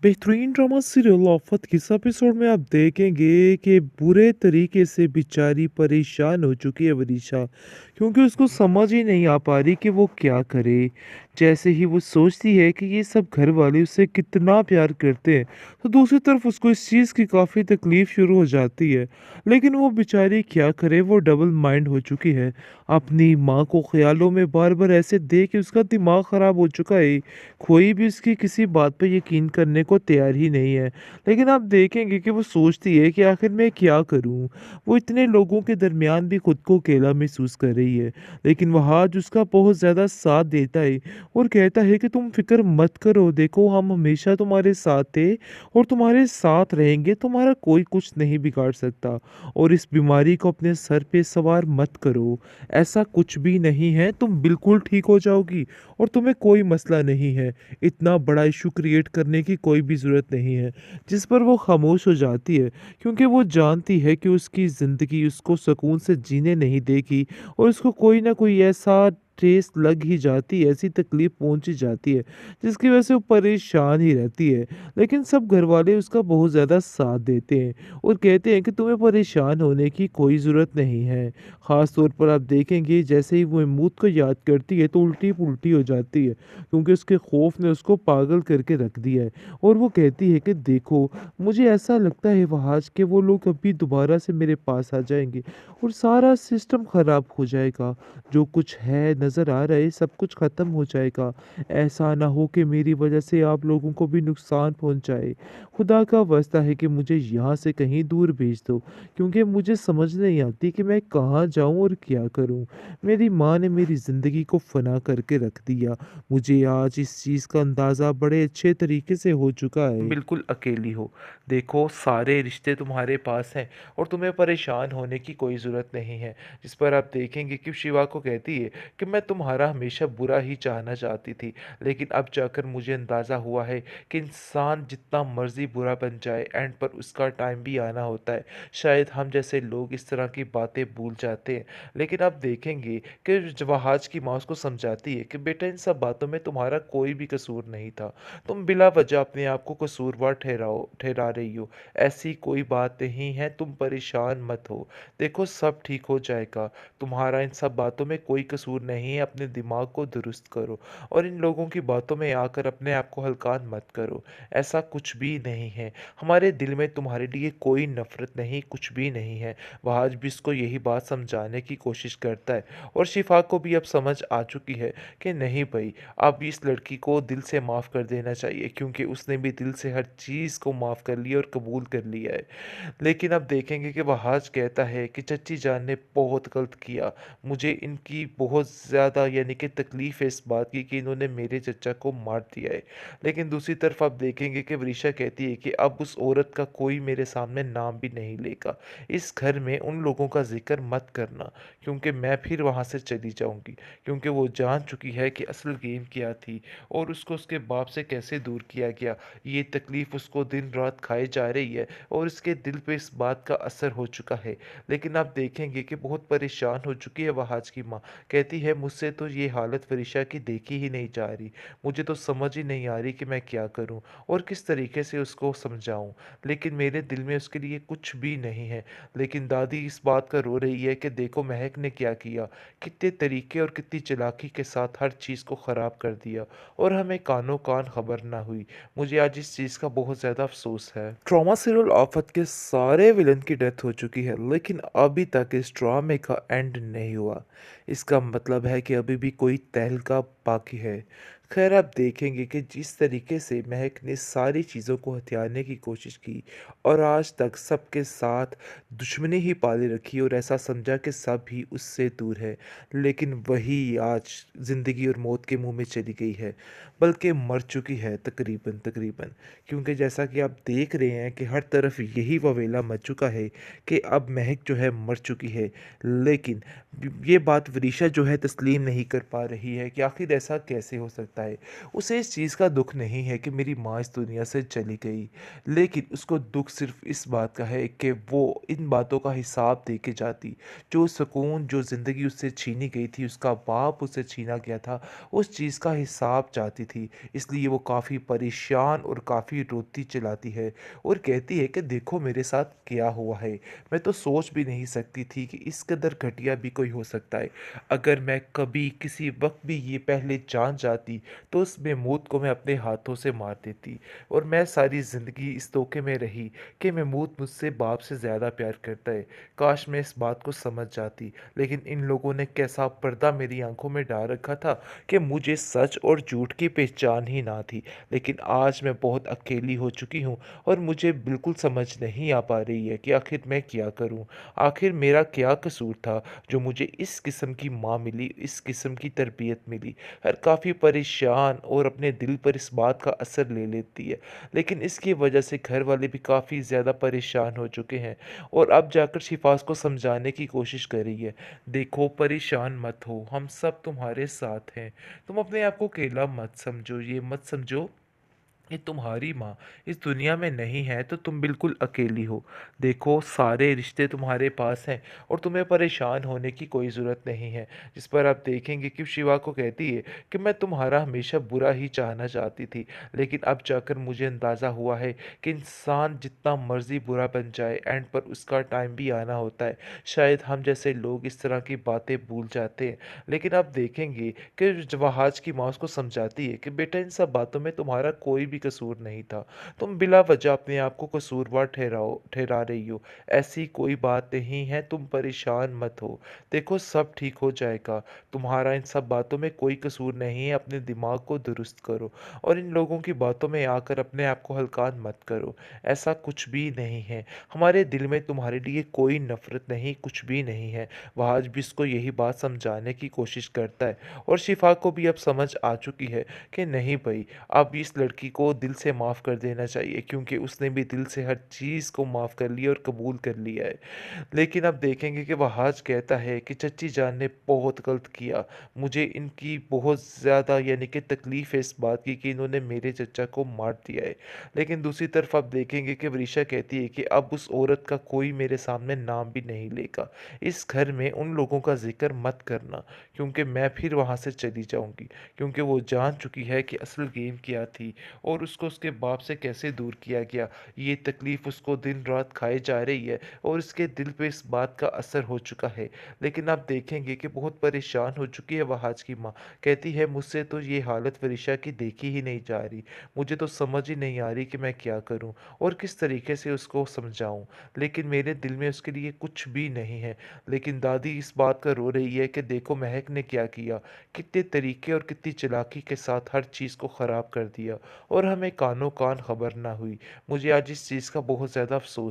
बेहतरीन drama serial आफत के इस एपिसोड में आप देखेंगे कि बुरे तरीके से बेचारी परेशान हो चुकी है वरीशा, क्योंकि उसको समझ ही नहीं आ पा रही कि वो क्या करे। जैसे ही वो सोचती है कि ये सब घर वाले उससे कितना प्यार करते हैं, तो दूसरी तरफ उसको इस चीज़ की काफ़ी तकलीफ शुरू हो जाती है। लेकिन वो बेचारी क्या करे, वो डबल माइंड हो चुकी है। अपनी माँ को ख्यालों में बार बार ऐसे देख के उसका दिमाग ख़राब हो चुका है। कोई भी उसकी किसी बात पे यकीन करने को तैयार ही नहीं है। लेकिन आप देखेंगे कि वो सोचती है कि आखिर मैं क्या करूँ? वो इतने लोगों के दरमियान भी खुद को अकेला महसूस कर रही है। लेकिन वह आज उसका बहुत ज़्यादा साथ देता है और कहता है कि तुम फ़िक्र मत करो, देखो हम हमेशा तुम्हारे साथ थे और तुम्हारे साथ रहेंगे, तुम्हारा कोई कुछ नहीं बिगाड़ सकता। और इस बीमारी को अपने सर पे सवार मत करो, ऐसा कुछ भी नहीं है, तुम बिल्कुल ठीक हो जाओगी और तुम्हें कोई मसला नहीं है। इतना बड़ा इशू क्रिएट करने की कोई भी ज़रूरत नहीं है। जिस पर वो खामोश हो जाती है, क्योंकि वो जानती है कि उसकी ज़िंदगी उसको सुकून से जीने नहीं देगी और उसको कोई ना कोई ऐसा ठेस लग ही जाती है, ऐसी तकलीफ़ पहुँच ही जाती है, जिसकी वज़ह से वो परेशान ही रहती है। लेकिन सब घरवाले उसका बहुत ज़्यादा साथ देते हैं और कहते हैं कि तुम्हें परेशान होने की कोई ज़रूरत नहीं है। ख़ास तौर पर आप देखेंगे जैसे ही वो महमूद को याद करती है तो उल्टी-पुल्टी हो जाती है, क्योंकि उसके खौफ ने उसको पागल करके रख दिया है। और वो कहती है कि देखो, मुझे ऐसा लगता है वहाज कि वो लोग अभी दोबारा से मेरे पास आ जाएँगे और सारा सिस्टम ख़राब हो जाएगा। जो कुछ है नज़र आ रहा है सब कुछ ख़त्म हो जाएगा। ऐसा ना हो कि मेरी वज़ह से आप लोगों को भी नुकसान पहुँचाए। खुदा का वास्ता है कि मुझे यहाँ से कहीं दूर भेज दो, क्योंकि मुझे समझ नहीं आती कि मैं कहाँ जाऊँ और क्या करूँ? मेरी माँ ने मेरी ज़िंदगी को फ़ना करके रख दिया। मुझे आज इस चीज़ का अंदाज़ा बड़े अच्छे तरीके से हो चुका है। बिल्कुल अकेली हो। देखो सारे रिश्ते तुम्हारे पास हैं और तुम्हें परेशान होने की कोई ज़रूरत नहीं है। जिस पर आप देखेंगे कि शिवा को कहती है कि मैं तुम्हारा हमेशा बुरा ही चाहना चाहती थी। लेकिन अब जाकर मुझे अंदाज़ा हुआ है कि इंसान जितना मर्ज़ी बुरा बन जाए एंड पर उसका टाइम भी आना होता है। शायद हम जैसे लोग इस तरह की बातें भूल जाते हैं। लेकिन आप देखेंगे कि जवाहज की माँ उसको समझाती है कि बेटा इन सब बातों में तुम्हारा कोई भी कसूर नहीं था। तुम बिला वजह अपने आप को कसूरवार ठहरा रही हो। ऐसी कोई बात नहीं है, तुम परेशान मत हो। देखो सब ठीक हो जाएगा। तुम्हारा इन सब बातों में कोई कसूर नहीं है, अपने दिमाग को दुरुस्त करो और इन लोगों की बातों में आकर अपने आप को हल्कान मत करो। ऐसा कुछ भी नहीं है। हमारे दिल में तुम्हारे लिए कोई नफ़रत नहीं, कुछ भी नहीं है। वह आज भी इसको यही बात समझाने की कोशिश करता है और शिफ़ा को भी अब समझ आ चुकी है कि नहीं भई, अब इस लड़की को दिल से माफ़ कर देना चाहिए, क्योंकि उसने भी दिल से हर चीज़ को माफ़ कर लिया और कबूल कर लिया है। लेकिन अब देखेंगे कि वहाज कहता है कि चच्ची जान ने बहुत गलत किया। मुझे इनकी बहुत ज़्यादा यानी कि तकलीफ़ है इस बात की कि इन्होंने मेरे चचा को मार दिया है। लेकिन दूसरी तरफ आप देखेंगे कि वरीशा कहती है कि अब उस औरत का कोई मेरे सामने नाम भी नहीं लेगा। इस घर में उन लोगों का ज़िक्र मत करना, क्योंकि मैं फिर वहाँ से चली जाऊँगी। क्योंकि वो जान चुकी है कि असल गेम क्या थी और उसको उसके बाप से कैसे दूर किया गया। ये तकलीफ़ उसको दिन-रात खाए जा रही है और इसके दिल पे इस बात का असर हो चुका है। लेकिन आप देखेंगे कि बहुत परेशान हो चुकी है वहाज की माँ। कहती है मुझसे तो ये हालत फ़रिशा की देखी ही नहीं जा रही। मुझे तो समझ ही नहीं आ रही कि मैं क्या करूँ और किस तरीके से उसको समझाऊँ। लेकिन मेरे दिल में उसके लिए कुछ भी नहीं है। लेकिन दादी इस बात का रो रही है कि देखो महक ने क्या किया। कितने तरीके और कितनी चालाकी के साथ हर चीज़ को ख़राब कर दिया और हमें कानो कान खबर ना हुई। मुझे आज इस चीज़ का बहुत ज़्यादा अफ़सोस है। ट्रॉमा सीरियल आफत के सारे विलन की डेथ हो चुकी है, लेकिन अभी तक इस ड्रामे का एंड नहीं हुआ। इसका मतलब है कि अभी भी कोई तहलका बाकी है। खैर आप देखेंगे कि जिस तरीके से महक ने सारी चीज़ों को हथियाने की कोशिश की और आज तक सबके साथ दुश्मनी ही पाले रखी और ऐसा समझा कि सब ही उससे दूर है, लेकिन वही आज ज़िंदगी और मौत के मुंह में चली गई है, बल्कि मर चुकी है तकरीबन तकरीबन। क्योंकि जैसा कि आप देख रहे हैं कि हर तरफ यही ववेला मच चुका है कि अब महक जो है मर चुकी है। लेकिन ये बात वरीशा जो है तस्लीम नहीं कर पा रही है कि आखिर आखिर ऐसा कैसे हो सकता है? उसे इस चीज़ का दुःख नहीं है कि मेरी माँ इस दुनिया से चली गई, लेकिन उसको दुःख सिर्फ़ इस बात का है कि वो इन बातों का हिसाब दे के जाती। जो सुकून, जो ज़िंदगी उससे छीनी गई थी, उसका बाप उससे छीना गया था, उस चीज़ का हिसाब चाहती थी। इसलिए वो काफ़ी परेशान और काफ़ी रोती चिल्लाती है और कहती है कि देखो मेरे साथ क्या हुआ है। मैं तो सोच भी नहीं सकती थी कि इस कदर घटिया भी कोई हो सकता है। अगर मैं कभी किसी वक़्त भी ये पहले जान जाती, तो उस महमूद को मैं अपने हाथों से मार देती और मैं सारी ज़िंदगी इस धोखे में रही कि महमूद मुझसे बाप से ज़्यादा प्यार करता है। काश मैं इस बात को समझ जाती, लेकिन इन लोगों ने कैसा पर्दा मेरी आँखों में डाल रखा था कि मुझे सच और झूठ की पहचान ही ना थी। लेकिन आज मैं बहुत अकेली हो चुकी हूँ और मुझे बिल्कुल समझ नहीं आ पा रही है कि आखिर मैं क्या करूँ? आखिर मेरा क्या कसूर था जो मुझे इस किस्म की माँ मिली, इस किस्म की तरबियत मिली? हर काफ़ी परेशान और अपने दिल पर इस बात का असर ले लेती है। लेकिन इसकी वजह से घर वाले भी काफ़ी ज़्यादा परेशान हो चुके हैं और अब जाकर शिफ़ाज़ को समझाने की कोशिश कर रही है। देखो परेशान मत हो, हम सब तुम्हारे साथ हैं। तुम अपने आप को अकेला मत समझो, ये मत समझो कि तुम्हारी माँ इस दुनिया में नहीं है तो तुम बिल्कुल अकेली हो। देखो सारे रिश्ते तुम्हारे पास हैं और तुम्हें परेशान होने की कोई ज़रूरत नहीं है। जिस पर आप देखेंगे कि शिवा को कहती है कि मैं तुम्हारा हमेशा बुरा ही चाहना चाहती थी, लेकिन अब जाकर मुझे अंदाज़ा हुआ है कि इंसान जितना मर्ज़ी बुरा बन जाए एंड पर उसका टाइम भी आना होता है। शायद हम जैसे लोग इस तरह की बातें भूल जाते हैं, लेकिन आप देखेंगे कि जवाहज की माँ उसको समझाती है कि बेटा इन सब बातों में तुम्हारा कोई भी कसूर नहीं था। तुम बिला वजह अपने आप को कसूरवार ठहरा रही हो। ऐसी कोई बात नहीं है, तुम परेशान मत हो। देखो सब ठीक हो जाएगा। तुम्हारा इन सब बातों में कोई कसूर नहीं है, अपने दिमाग को दुरुस्त करो और इन लोगों की बातों में आकर अपने आप को हल्का मत करो। ऐसा कुछ भी नहीं है। हमारे दिल में तुम्हारे लिए कोई नफ़रत नहीं, कुछ भी नहीं है। वह आज भी इसको यही बात समझाने की कोशिश करता है और शिफ़ा को भी अब समझ आ चुकी है कि नहीं भई, अब इस लड़की को दिल से माफ़ कर देना चाहिए क्योंकि उसने भी दिल से हर चीज़ को माफ़ कर लिया और कबूल कर लिया है। लेकिन अब देखेंगे कि वहाज कहता है कि चच्ची जान ने बहुत गलत किया। मुझे इनकी बहुत ज़्यादा यानी कि तकलीफ़ है इस बात की कि इन्होंने मेरे चचा को मार दिया है। लेकिन दूसरी तरफ आप देखेंगे कि वरीशा कहती है कि अब उस औरत का कोई मेरे सामने नाम भी नहीं लेगा। इस घर में उन लोगों का ज़िक्र मत करना क्योंकि मैं फिर वहाँ से चली जाऊँगी। क्योंकि वो जान चुकी है कि असल गेम क्या थी और उसको उसके बाप से कैसे दूर किया गया। ये तकलीफ़ उसको दिन-रात खाए जा रही है और इसके दिल पे इस बात का असर हो चुका है। लेकिन आप देखेंगे कि बहुत परेशान हो चुकी है वहाज की माँ। कहती है मुझसे तो ये हालत वरीशा की देखी ही नहीं जा रही। मुझे तो समझ ही नहीं आ रही कि मैं क्या करूँ और किस तरीके से उसको समझाऊँ। लेकिन मेरे दिल में उसके लिए कुछ भी नहीं है। लेकिन दादी इस बात का रो रही है कि देखो महक ने क्या किया। कितने तरीके और कितनी चालाकी के साथ हर चीज़ को ख़राब कर दिया और हमें कानो कान खबर ना हुई। मुझे आज इस चीज़ का बहुत ज़्यादा अफ़सोस